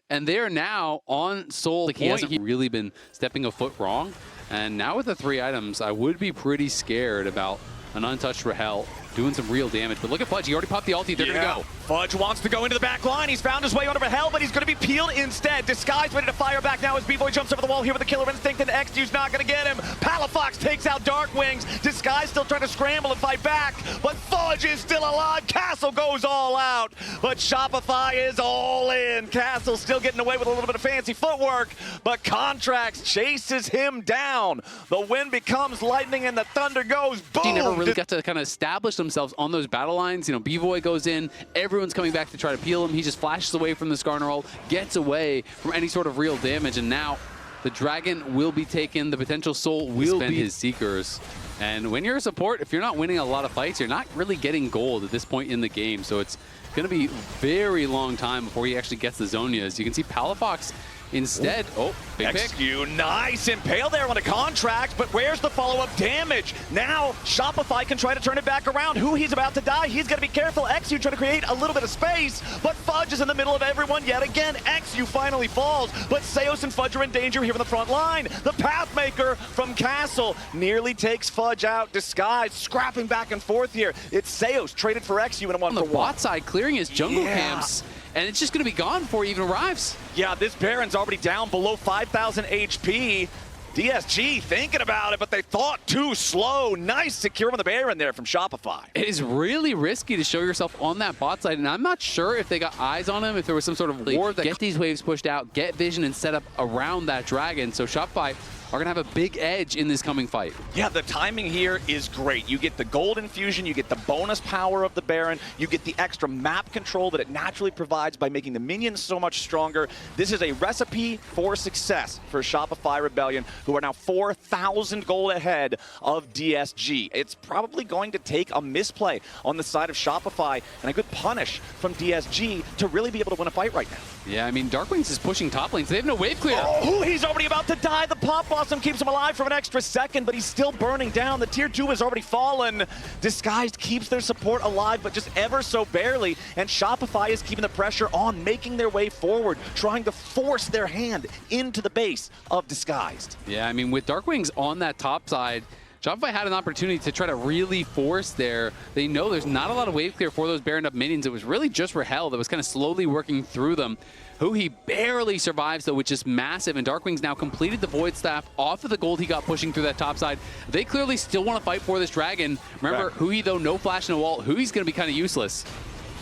And they're now on Soul. Like, he hasn't really been stepping a foot wrong. And now with the 3 items, I would be pretty scared about an untouched Rahel doing some real damage. But look at Fudge. He already popped the ulti. They're going to go. Fudge wants to go into the back line. He's found his way onto Rahel, but he's going to be peeled instead. Disguise ready to fire back now as B-Boy jumps over the wall here with the killer instinct, and XQ's not going to get him. Palafox takes out Darkwings. Disguise still trying to scramble and fight back, but Fudge is still alive. Castle goes all out, but Shopify is all in. Castle still getting away with a little bit of fancy footwork, but Contracts chases him down. The wind becomes lightning and the thunder goes boom. He never really got to kind of establish themselves on those battle lines. You know, B-Boy goes in, everyone's coming back to try to peel him. He just flashes away from the Skarner ult, gets away from any sort of real damage, and now the Dragon will be taken. The potential Soul will be his Seekers. And when you're a support, if you're not winning a lot of fights, you're not really getting gold at this point in the game. So it's going to be a very long time before he actually gets the Zonias. You can see Palafox instead. Oh, big pick. XQ, nice impale there on a Contract, but where's the follow-up damage? Now Shopify can try to turn it back around. He's about to die. He's got to be careful. XQ trying to create a little bit of space, but Fudge is in the middle of everyone yet again. XQ finally falls, but Seos and Fudge are in danger here on the front line. The Pathmaker from Castle nearly takes Fudge out. Disguise scrapping back and forth here. It's Seos traded for XQ in a 1-for-1. On the bot side, clearing his jungle camps, and it's just going to be gone before he even arrives. Yeah, this Baron's already down below 5,000 HP. DSG thinking about it, but they thought too slow. Nice secure on the Baron there from Shopify. It is really risky to show yourself on that bot side, and I'm not sure if they got eyes on him, if there was some sort of war that get these waves pushed out, get vision and set up around that Dragon. So Shopify are going to have a big edge in this coming fight. Yeah, the timing here is great. You get the gold infusion, you get the bonus power of the Baron, you get the extra map control that it naturally provides by making the minions so much stronger. This is a recipe for success for Shopify Rebellion, who are now 4,000 gold ahead of DSG. It's probably going to take a misplay on the side of Shopify and a good punish from DSG to really be able to win a fight right now. Yeah, I mean, Darkwings is pushing top lanes. They have no wave clear. Oh, he's already about to die. The Pop Blossom keeps him alive for an extra second, but he's still burning down. The tier 2 has already fallen. Disguised keeps their support alive, but just ever so barely. And Shopify is keeping the pressure on, making their way forward, trying to force their hand into the base of Disguised. Yeah, I mean, with Darkwings on that top side, Shopify had an opportunity to try to really force there. They know there's not a lot of wave clear for those Baron up minions. It was really just Rahel that was kind of slowly working through them. He barely survives, though, which is massive. And Darkwings now completed the Void Staff off of the gold he got pushing through that top side. They clearly still want to fight for this Dragon. Remember, Hui, though, no flash, no ult. Hui's going to be kind of useless.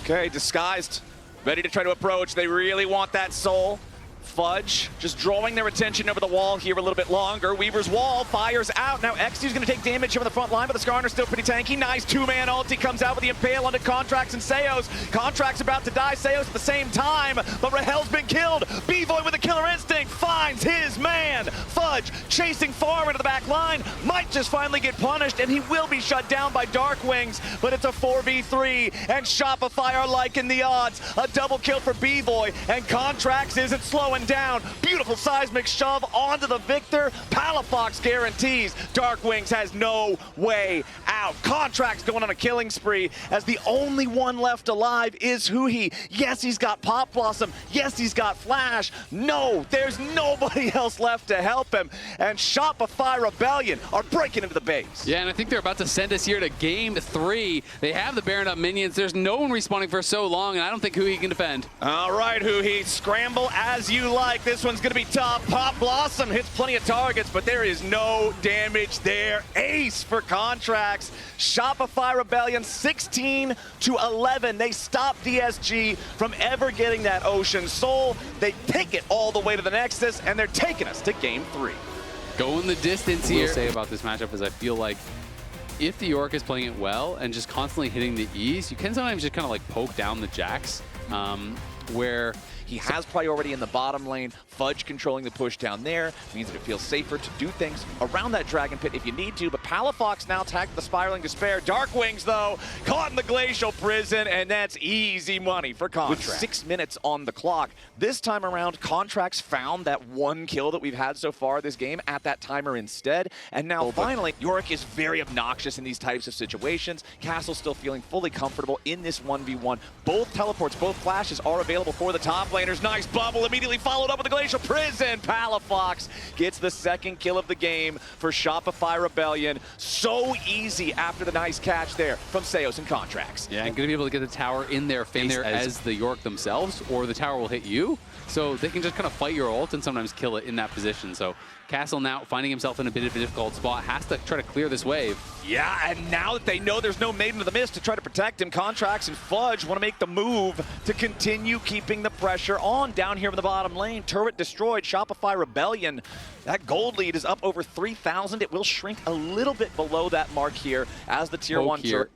Okay, Disguised, ready to try to approach. They really want that soul. Fudge just drawing their attention over the wall here a little bit longer. Weaver's wall fires out. Now XQ's going to take damage here on the front line, but the Skarner's still pretty tanky. Nice two-man ulti comes out with the Impale onto Contracts and Seos. Contracts about to die, Seos at the same time, but Rahel's been killed. B-Boy with a killer instinct finds his man. Fudge chasing far into the back line, might just finally get punished, and he will be shut down by Darkwings, but it's a 4v3, and Shopify are liking the odds. A double kill for B-Boy, and Contracts isn't slowing down. Beautiful seismic shove onto the Victor. Palafox guarantees Darkwings has no way out. Contracts going on a killing spree as the only one left alive is Hui. Yes, he's got Pop Blossom. Yes, he's got Flash. No, there's nobody else left to help him. And Shopify Rebellion are breaking into the base. Yeah, and I think they're about to send us here to game 3. They have the Baron up minions. There's no one respawning for so long, and I don't think Hui can defend. All right, Hui, scramble as you like. This one's going to be tough. Pop Blossom hits plenty of targets, but there is no damage there. Ace for Contracts. Shopify Rebellion 16-11. They stop DSG from ever getting that Ocean Soul. They take it all the way to the Nexus, and they're taking us to game 3. Going the distance here. What I'll say about this matchup is I feel like if the York is playing it well and just constantly hitting the E's, you can sometimes just kind of like poke down the Jax, where he has priority in the bottom lane. Fudge controlling the push down there means that it feels safer to do things around that Dragon Pit if you need to. But Palafox now tagged the Spiraling Despair. Darkwings, though, caught in the Glacial Prison, and that's easy money for Contracts. With 6 minutes on the clock, this time around, Contracts found that one kill that we've had so far this game at that timer instead. And now, finally, Yorick is very obnoxious in these types of situations. Castle still feeling fully comfortable in this 1v1. Both teleports, both flashes are available available for the top laners. Nice bubble, immediately followed up with the Glacial Prison. Palafox gets the second kill of the game for Shopify Rebellion. So easy after the nice catch there from Seos and Contracts. Yeah, and going to be able to get the tower in their face as the York themselves, or the tower will hit you. So they can just kind of fight your ult and sometimes kill it in that position. So Castle now finding himself in a bit of a difficult spot, has to try to clear this wave. Yeah, and now that they know there's no Maiden of the Mist to try to protect him, Contracts and Fudge want to make the move to continue keeping the pressure on down here in the bottom lane. Turret destroyed, Shopify Rebellion. That gold lead is up over 3,000. It will shrink a little bit below that mark here as the tier 1 turret.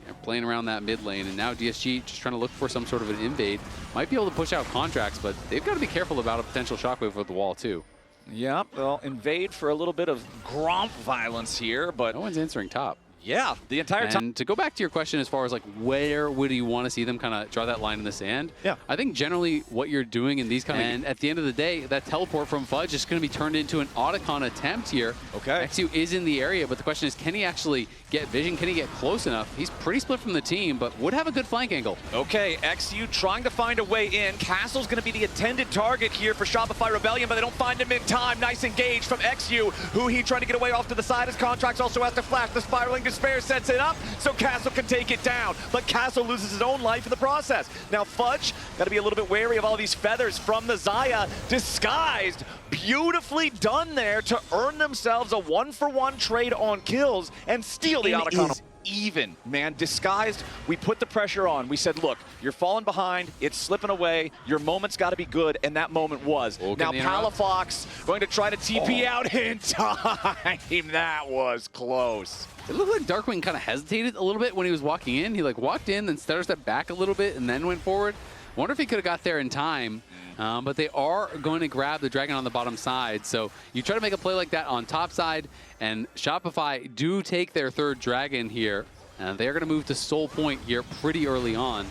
Yeah, playing around that mid lane, and now DSG just trying to look for some sort of an invade. Might be able to push out Contracts, but they've got to be careful about a potential shockwave with the wall too. Yeah, they'll invade for a little bit of Gromp violence here, but no one's answering top. Yeah, the entire time. And to go back to your question as far as like where would you want to see them kind of draw that line in the sand? Yeah. I think generally what you're doing in these kind of, and at the end of the day, that teleport from Fudge is going to be turned into an Otacon attempt here. Okay. XU is in the area, but the question is, can he actually get vision? Can he get close enough? He's pretty split from the team, but would have a good flank angle. Okay, XU trying to find a way in. Castle's going to be the intended target here for Shopify Rebellion, but they don't find him in time. Nice engage from XU, who he trying to get away off to the side. His Contracts also has to flash. The Spiraling Despair sets it up so Castle can take it down, but Castle loses his own life in the process. Now Fudge got to be a little bit wary of all these feathers from the Xayah. Disguised, beautifully done there to earn themselves a 1-for-1 trade on kills and steal the Otacon. Even, man. Disguised, we put the pressure on. We said, look, you're falling behind, it's slipping away, your moment's got to be good, and that moment was. Now Palafox going to try to TP out in time. That was close. It looked like Darkwing kind of hesitated a little bit when he was walking in. He like walked in, then stutter stepped back a little bit, and then went forward. Wonder if he could have got there in time. But they are going to grab the dragon on the bottom side. So you try to make a play like that on top side, and Shopify do take their third dragon here. And they're going to move to Soul Point here pretty early on.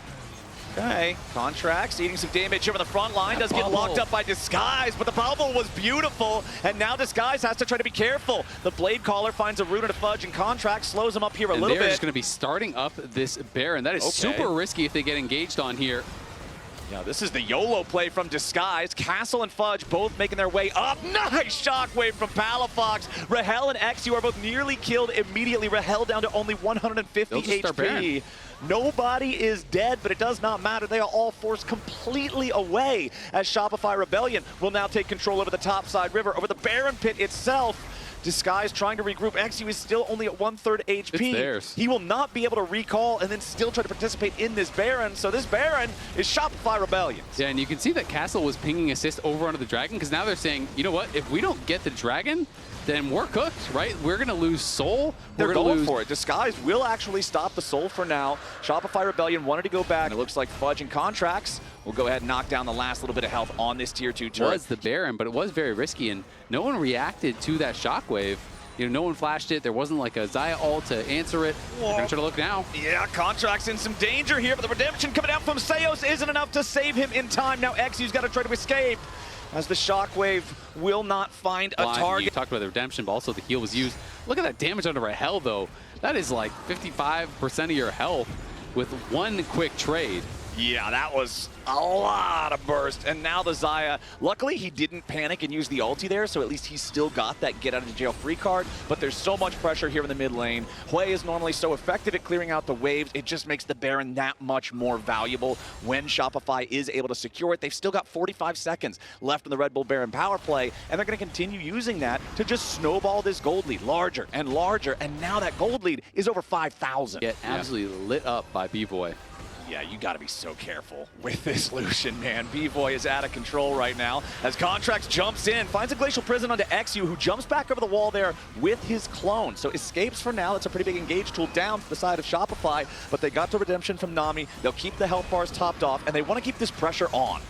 Okay, Contracts eating some damage here on the front line. Does get locked up by Disguise, but the bubble was beautiful, and now Disguise has to try to be careful. The Blade Caller finds a root and a Fudge, and Contracts slows him up here a little bit. They're just going to be starting up this Baron. That is super risky if they get engaged on here. Yeah, this is the YOLO play from Disguise. Castle and Fudge both making their way up. Nice shockwave from Palafox. Rahel and XU are both nearly killed immediately. Rahel down to only 150 HP. Nobody is dead, but it does not matter. They are all forced completely away as Shopify Rebellion will now take control over the topside river, over the Baron Pit itself. Disguise trying to regroup. XU is still only at 1/3 HP. It's theirs. He will not be able to recall and then still try to participate in this Baron. So this Baron is Shopify Rebellion. Yeah, and you can see that Castle was pinging assist over onto the dragon, because now they're saying, you know what, if we don't get the dragon, then we're cooked, right? We're going to lose Soul. They're going for it. Disguise will actually stop the Soul for now. Shopify Rebellion wanted to go back. And it looks like Fudge and Contracts will go ahead and knock down the last little bit of health on this tier 2 turret. It was the Baron, but it was very risky, and no one reacted to that shockwave. You know, no one flashed it. There wasn't like a Xayah ult to answer it. They're going to try to look now. Yeah, Contracts in some danger here, but the redemption coming out from Seos isn't enough to save him in time. Now XU's got to try to escape as the shockwave will not find a target. You talked about the redemption, but also the heal was used. Look at that damage under Rahel, though. That is like 55% of your health with one quick trade. Yeah, that was a lot of burst. And now the Xayah, luckily he didn't panic and use the ulti there, so at least he's still got that get out of jail free card. But there's so much pressure here in the mid lane. Hui is normally so effective at clearing out the waves, it just makes the Baron that much more valuable when Shopify is able to secure it. They've still got 45 seconds left in the Red Bull Baron power play, and they're going to continue using that to just snowball this gold lead larger and larger. And now that gold lead is over 5,000. Get absolutely lit up by B-Boy. Yeah, you got to be so careful with this Lucian, man. B-Boy is out of control right now as Contracts jumps in, finds a Glacial Prison onto XU, who jumps back over the wall there with his clone. So escapes for now. It's a pretty big engage tool down to the side of Shopify, but they got the redemption from Nami. They'll keep the health bars topped off, and they want to keep this pressure on.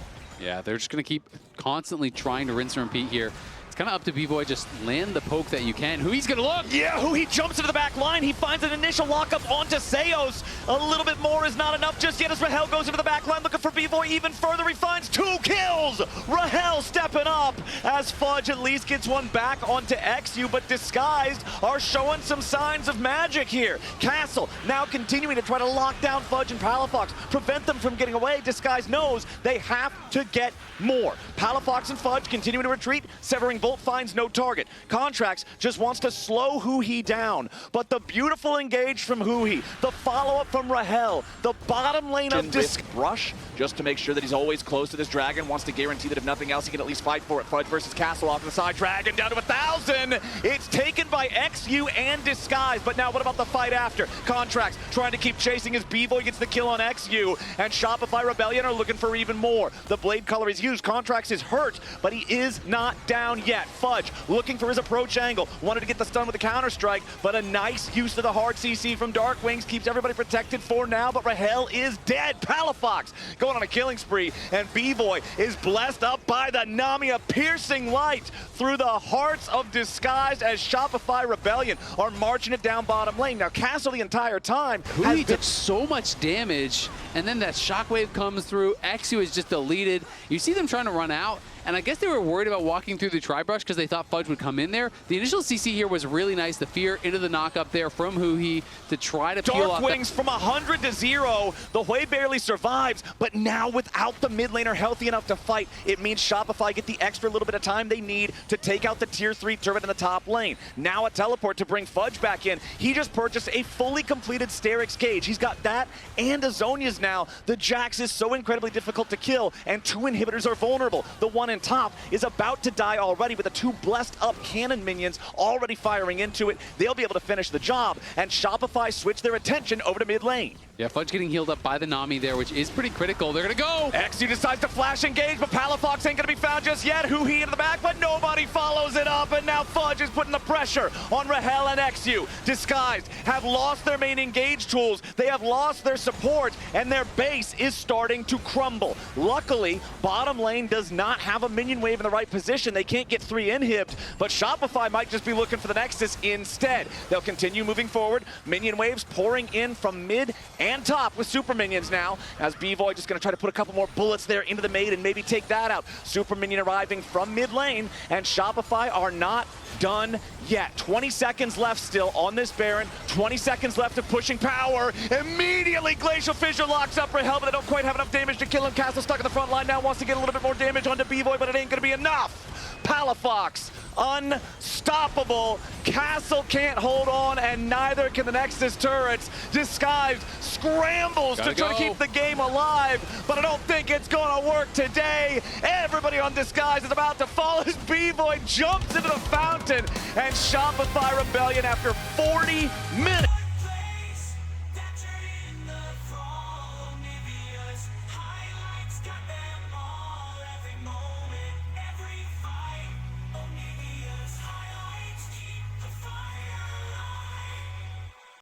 Yeah, they're just going to keep constantly trying to rinse and repeat here. kind of up to B-Boy. Just land the poke that you can. Who he's going to look? Yeah, who he jumps into the back line. He finds an initial lockup onto Seos. A little bit more is not enough just yet as Rahel goes into the back line looking for B-Boy even further. He finds 2 kills. Rahel stepping up as Fudge at least gets one back onto XU, but Disguised are showing some signs of magic here. Castle now continuing to try to lock down Fudge and Palafox, prevent them from getting away. Disguised knows they have to get more. Palafox and Fudge continuing to retreat. Severing Bolt finds no target. Contracts just wants to slow Huhi down, but the beautiful engage from Huhi, the follow-up from Rahel, the bottom lane of Brush, just to make sure that he's always close to this Dragon, wants to guarantee that if nothing else, he can at least fight for it. Fudge versus Castle off to the side. Dragon down to 1,000. It's taken by XU and Disguise, but now what about the fight after? Contracts trying to keep chasing as B-Boy gets the kill on XU, and Shopify Rebellion are looking for even more. The blade color is used. Contracts is hurt, but he is not down yet. Fudge looking for his approach angle. Wanted to get the stun with a counter strike, but a nice use of the hard CC from Dark Wings keeps everybody protected for now, but Rahel is dead. Palafox going on a killing spree, and B-Boy is blessed up by the Nami, a piercing light through the hearts of Disguise as Shopify Rebellion are marching it down bottom lane. Now Castle the entire time He took so much damage, and then that shockwave comes through. XU is just deleted. You see them trying to run out, and I guess they were worried about walking through the tri-brush because they thought Fudge would come in there. The initial CC here was really nice. The fear into the knock-up there from Huhi to try to peel off. Dark Wings from 100 to 0. The Hui barely survives, but now without the mid laner healthy enough to fight, it means Shopify get the extra little bit of time they need to take out the tier 3 turret in the top lane. Now a teleport to bring Fudge back in. He just purchased a fully completed Sterix Gauge. He's got that and a Zhonya's now. The Jax is so incredibly difficult to kill, and 2 inhibitors are vulnerable. The one in top is about to die already with the 2 blessed up cannon minions already firing into it. They'll be able to finish the job, and Shopify switch their attention over to mid lane. Yeah, Fudge getting healed up by the Nami there, which is pretty critical. They're going to go. XU decides to flash engage, but Palafox ain't going to be found just yet. Huhi into the back, but nobody follows it up, and now Fudge is putting the pressure on Rahel and XU. Disguised have lost their main engage tools. They have lost their support, and their base is starting to crumble. Luckily, bottom lane does not have a minion wave in the right position. They can't get 3 inhibbed, but Shopify might just be looking for the Nexus instead. They'll continue moving forward. Minion waves pouring in from mid and top with super minions now, as B-Boy just going to try to put a couple more bullets there into the maid and maybe take that out. Super minion arriving from mid lane, and Shopify are not done yet. 20 seconds left still on this Baron. 20 seconds left of pushing power. Immediately Glacial Fissure locks up Rahel, but they don't quite have enough damage to kill him. Castle stuck in the front line now, wants to get a little bit more damage onto B-Boy, but it ain't going to be enough. Palafox, unstoppable. Castle can't hold on, and neither can the Nexus turrets. Disguised scrambles to try to keep the game alive, but I don't think it's going to work today. Everybody on Disguise is about to fall as B-Boy jumps into the fountain, and Shopify Rebellion after 40 minutes